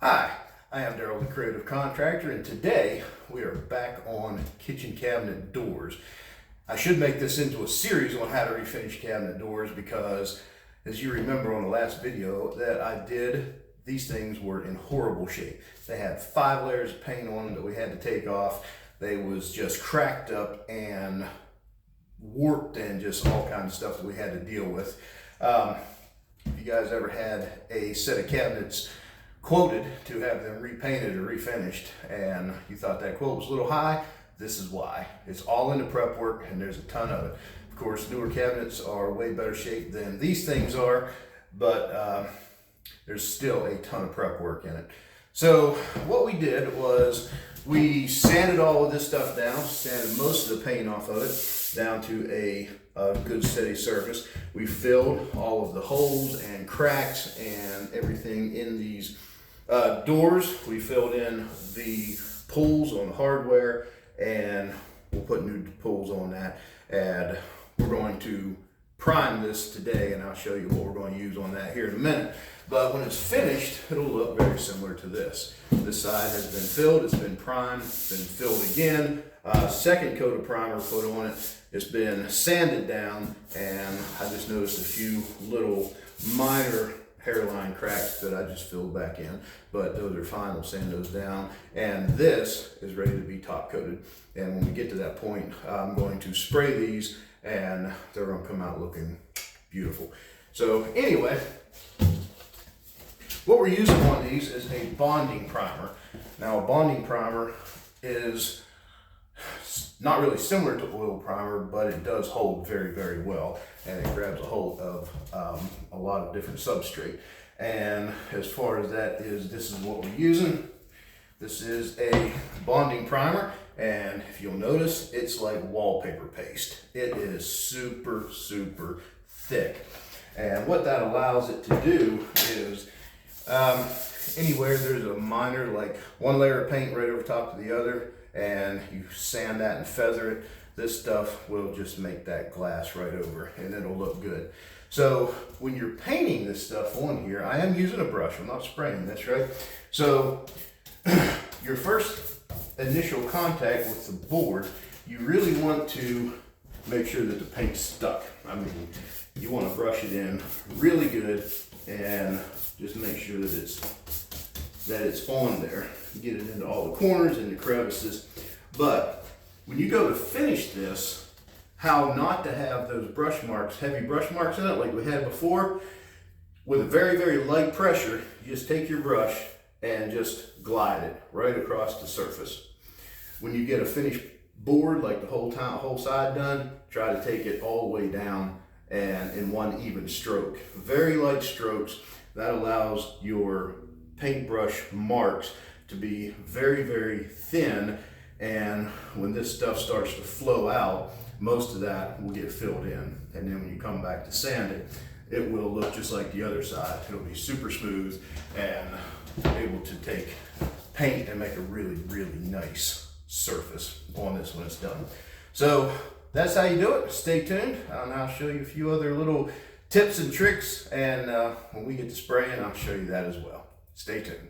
Hi, I am Daryl, the Creative Contractor, and today we are back on kitchen cabinet doors. I should make this into a series on how to refinish cabinet doors because, as you remember on the last video that I did, these things were in horrible shape. They had 5 layers of paint on them that we had to take off. They was just cracked up and warped and just all kinds of stuff that we had to deal with. If you guys ever had a set of cabinets quoted to have them repainted or refinished and you thought that quote was a little high, this is why. It's all in the prep work and there's a ton of it. Of course, newer cabinets are way better shape than these things are, but there's still a ton of prep work in it. So what we did was we sanded all of this stuff down, sanded most of the paint off of it down to a good steady surface. We filled all of the holes and cracks and everything in these doors. We filled in the pulls on the hardware and we'll put new pulls on that. And we're going to prime this today and I'll show you what we're going to use on that here in a minute. But when it's finished, it'll look very similar to this. This side has been filled, it's been primed, it's been filled again. Second coat of primer put on it. It's been sanded down and I just noticed a few little minor hairline cracks that I just filled back in, but those are fine. We'll sand those down and this is ready to be top coated. And when we get to that point, I'm going to spray these and they're going to come out looking beautiful. So anyway, what we're using on these is a bonding primer. Now a bonding primer is not really similar to oil primer, but it does hold very, very well, and it grabs a hold of a lot of different substrate. And as far as that is, this is what we're using. This is a bonding primer, and if you'll notice, it's like wallpaper paste. It is super, super thick. And what that allows it to do is anywhere there's a minor, like one layer of paint right over top of the other, and you sand that and feather it, this stuff will just make that glass right over and it'll look good. So when you're painting this stuff on here, I am using a brush, I'm not spraying this, right? So your first initial contact with the board, you really want to make sure that the paint's stuck. I mean, you want to brush it in really good and just make sure that it's on there. Get it into all the corners and the crevices. But when you go to finish this, how not to have those brush marks, heavy brush marks in it like we had before, with a very, very light pressure, you just take your brush and just glide it right across the surface. When you get a finished board, like the whole side done, try to take it all the way down and in one even stroke. Very light strokes. That allows your paintbrush marks to be very, very thin, and when this stuff starts to flow out, most of that will get filled in, and then when you come back to sand it, it will look just like the other side. It'll be super smooth and able to take paint and make a really, really nice surface on this when it's done. So that's how you do it. Stay tuned, and I'll show you a few other little tips and tricks, and when we get to spraying, I'll show you that as well. Stay tuned.